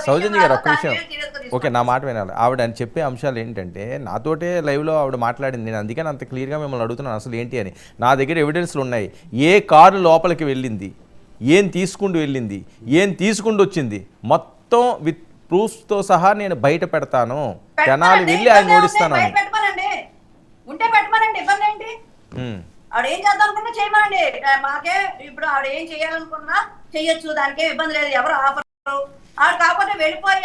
సౌజన్య గారు ఒక్క విషయం, ఓకే నా మాట వినాలి. ఆవిడ అని చెప్పే అంశాలు ఏంటంటే, నాతోటే లైవ్లో ఆవిడ మాట్లాడింది, నేను అందుకని అంత క్లియర్గా మిమ్మల్ని అడుగుతున్నాను అసలు ఏంటి అని. నా దగ్గర ఎవిడెన్స్లు ఉన్నాయి, ఏ కారు లోపలికి వెళ్ళింది, ఏం తీసుకుంటూ వెళ్ళింది, ఏం తీసుకుంటూ వచ్చింది, మొత్తం విత్ ప్రూఫ్స్తో సహా నేను బయట పెడతాను, జనాలు వెళ్ళి ఆయన ఓడిస్తాను అని. ఉంటే పెట్టమనండి, ఇబ్బంది ఏంటి? ఆవిడ ఏం చేద్దాం అనుకున్నా చేయమండి, మాకే ఇప్పుడు ఆవిడ ఏం చేయాలనుకున్నా చెయ్యొచ్చు, దానికేం ఇబ్బంది లేదు, ఎవరు ఆపరు. ఆవిడ కాకపోతే వెళ్ళిపోయి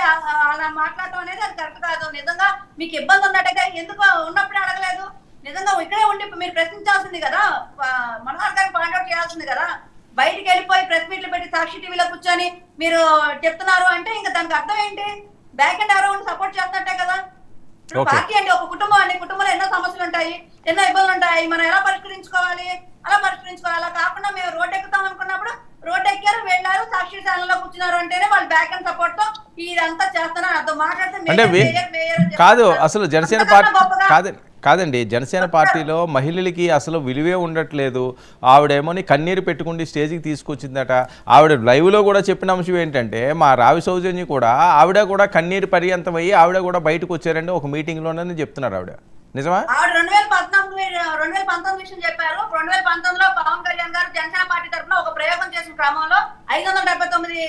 అలా మాట్లాడటం అనేది అది కరెక్ట్ కాదు. నిజంగా మీకు ఇబ్బంది ఉన్నట్టుగా ఎందుకు ఉన్నప్పుడే అడగలేదు? నిజంగా ఇక్కడే ఉండి మీరు ప్రశ్నించాల్సింది కదా, మనోహర్ గారిని పాయింట్అవుట్ చేయాల్సింది కదా. బయటికి వెళ్ళిపోయి ప్రెస్ మీట్లు పెట్టి సాక్షి టీవీలో కూర్చొని మీరు చెప్తున్నారు అంటే ఇంకా దానికి అర్థం ఏంటి? బ్యాక్ అండ్ ఎవరో ఉండి సపోర్ట్ చేస్తున్నట్టే కదా. పార్టీ అండి ఒక కుటుంబం అండి, కుటుంబంలో ఎన్నో సమస్యలు ఉంటాయి, ఎన్నో ఇబ్బందులు ఉంటాయి, మనం ఎలా పరిష్కరించుకోవాలి? అలా పరిష్కరించుకోవాలి. అలా కాకుండా మేము రోడ్డు ఎక్కుతాం అనుకున్నప్పుడు రోడ్డు ఎక్కారు, వెళ్ళారు, సాక్షి ఛానల్లో కూర్చున్నారు అంటేనే వాళ్ళు బ్యాక్ అండ్ సపోర్ట్ తో ఇదంతా చేస్తున్నారు. అర్థం మాట్లాడితే కాదు. అసలు జనసేన పార్టీ కాదండి, జనసేన పార్టీలో మహిళలకి అసలు విలువే ఉండట్లేదు. ఆవిడేమోని కన్నీరు పెట్టుకుండి స్టేజ్కి తీసుకొచ్చిందట. ఆవిడ లైవ్లో కూడా చెప్పిన అంశం ఏంటంటే, మా రావి సౌజన్య కూడా ఆవిడ కూడా కన్నీరు పర్యంతమయ్యి ఆవిడ కూడా బయటకు వచ్చారండి ఒక మీటింగ్లోనే చెప్తున్నారు. ఆవిడ నిజమా? 2019 విషయం చెప్పారు. 2019లో పవన్ కళ్యాణ్ గారు జనసేన పార్టీ తరఫున ఒక ప్రయోగం చేసిన క్రమంలో 579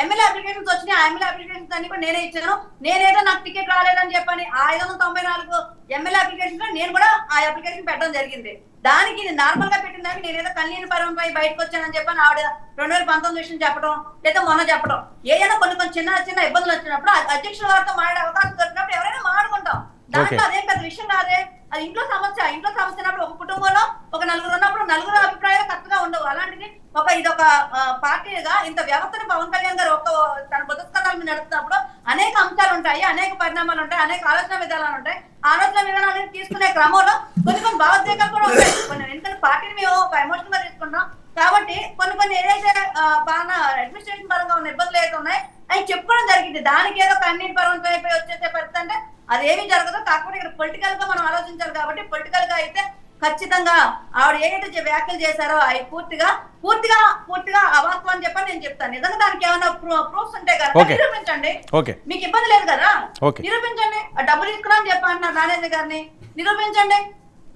ఎమ్మెల్యే అప్లికేషన్స్ వచ్చినాయి. ఆ ఎమ్మెల్యే అప్లికేషన్స్ అన్ని కూడా నేనే ఇచ్చాను. నేనేదో నాకు టికెట్ రాలేదని చెప్పని ఆ 594 ఎమ్మెల్యే అప్లికేషన్స్ లో నేను కూడా ఆ అప్లికేషన్ పెట్టడం జరిగింది. దానికి నార్మల్ గా పెట్టిన దానికి నేనేదో కళ్యాణ పరంపై బయటకు వచ్చానని చెప్పని ఆవిడ 2019 విషయం చెప్పడం, లేదా మొన్న చెప్పడం, ఏదైనా కొన్ని చిన్న చిన్న ఇబ్బందులు వచ్చినప్పుడు అధ్యక్షుల వారితో మాట్లాడే అవకాశం దొరికినప్పుడు ఎవరైనా మాట్లాడుకుంటాం. దాంట్లో అదేం పెద్ద విషయం కాదే. అది ఇంట్లో సమస్య ఉన్నప్పుడు ఒక కుటుంబంలో ఒక నలుగురు ఉన్నప్పుడు నలుగురు అభిప్రాయాలు కరెక్ట్ గా ఉండవు. అలాంటిది ఇదొక పార్టీగా ఇంత వ్యవస్థను పవన్ కళ్యాణ్ గారు తన బతుకన్నాల మీద నడుస్తున్నప్పుడు అనేక అంశాలు ఉంటాయి, అనేక పరిణామాలు ఉంటాయి, అనేక ఆలోచన విధానాలు ఉంటాయి. ఆలోచన విధానాలను తీసుకునే క్రమంలో కొన్ని భావోద్వేగాలు కూడా ఉంటాయి. ఎందుకంటే పార్టీని మేము ఒక ఎమోషనల్ గా తీసుకుంటాం కాబట్టి కొన్ని ఏదైతే అడ్మినిస్ట్రేషన్ పరంగా ఉన్న ఇబ్బందులు ఏదైతే ఉన్నాయి అవి చెప్పుకోవడం జరిగింది. దానికి ఏదో కన్నీటి పర్వంతో అయిపోయి వచ్చేసే పరిస్థితి అంటే అదేమీ జరగదు. కాకపోతే ఇక్కడ పొలిటికల్ గా మనం ఆలోచించాలి కాబట్టి పొలిటికల్ గా అయితే ఖచ్చితంగా ఆవిడ ఏదైతే వ్యాఖ్యలు చేశారో అవి పూర్తిగా అవాస్తవం అని చెప్పని నేను చెప్తాను. నిజంగా దానికి ఏమైనా ప్రూఫ్స్ ఉంటే కదా నిరూపించండి, మీకు ఇబ్బంది లేదు కదా, నిరూపించండి. డబ్బులు తీసుకున్నా అని చెప్పంటున్నారు నానేంద్ర గారిని, నిరూపించండి.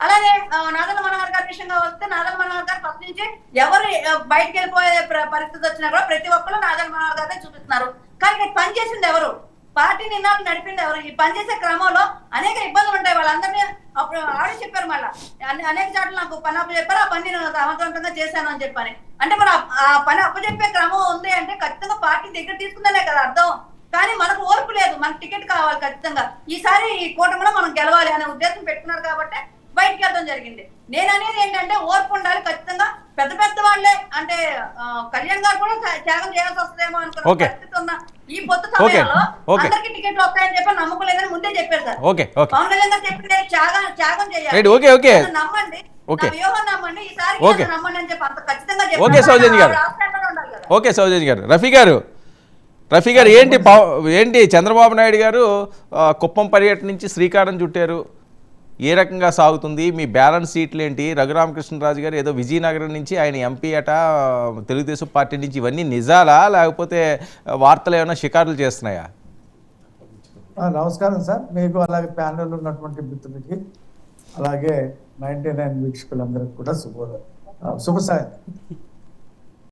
అలాగే నాదల మనోహర్ గారి విషయంగా వస్తే నాదల మనోహర్ గారు ఫస్ట్ నుంచి ఎవరు బయటకు వెళ్ళిపోయే పరిస్థితి వచ్చినా కూడా ప్రతి ఒక్కరు నాదల మనోహర్ గారినే చూపిస్తున్నారు. కానీ పనిచేసింది ఎవరు? పార్టీ నిన్నాళ్ళు నడిపింది ఎవరు? ఈ పనిచేసే క్రమంలో అనేక ఇబ్బందులు ఉంటాయి. వాళ్ళందరినీ అప్పుడు ఆడే చెప్పారు, మళ్ళీ అనేక చాట్లు నాకు పని అప్పు చెప్పారు, ఆ పని నేను సమర్థవంతంగా చేశాను అని చెప్పని. అంటే మరి ఆ పని అప్పచెప్పే క్రమం ఉంది అంటే ఖచ్చితంగా పార్టీ దగ్గర తీసుకుందనే కదా అర్థం. కానీ మనకు ఓర్పు లేదు, మనకు టికెట్ కావాలి ఖచ్చితంగా. ఈసారి ఈ కూటమిలో మనం గెలవాలి అనే ఉద్దేశం పెట్టుకున్నారు కాబట్టి బయటికి వెళ్ళడం జరిగింది. నేను అనేది ఏంటంటే ఓర్పు ఉండాలి ఖచ్చితంగా. పెద్ద వాళ్ళే అంటే కళ్యాణ్ గారు కూడా త్యాగం చేయాల్సి వస్తుందేమో అనుకున్న పరిస్థితి ఉన్న ఈ పొత్తు సమయంలో అందరికి టికెట్లు వస్తాయని చెప్పి నమ్మకం లేదని ముందే చెప్పారు సార్. పవన్ కళ్యాణ్ గారు చెప్పింది త్యాగం చేయాలి, నమ్మండి, వ్యూహం నమ్మండి, ఈసారి నమ్మండి అని చెప్పి అంత ఖచ్చితంగా చెప్పారు. ఓకే సౌజన్య గారు. రఫీ గారు ఏంటి చంద్రబాబు నాయుడు గారు కుప్పం పర్యటన నుంచి శ్రీకారం చుట్టారు, ఏ రకంగా సాగుతుంది? మీ బ్యాలెన్స్ సీట్లు ఏంటి? రఘురామకృష్ణరాజు గారు ఏదో విజయనగరం నుంచి ఆయన ఎంపీ అట తెలుగుదేశం పార్టీ నుంచి, ఇవన్నీ నిజాలా లేకపోతే వార్తలు ఏమైనా షికారులు చేస్తున్నాయా? నమస్కారం సార్, మీకు అలాగే ప్యానెల్ ఉన్నటువంటి మిత్రులకి అలాగే 99 వీక్షకులందరికీ కూడా శుభ సాయం.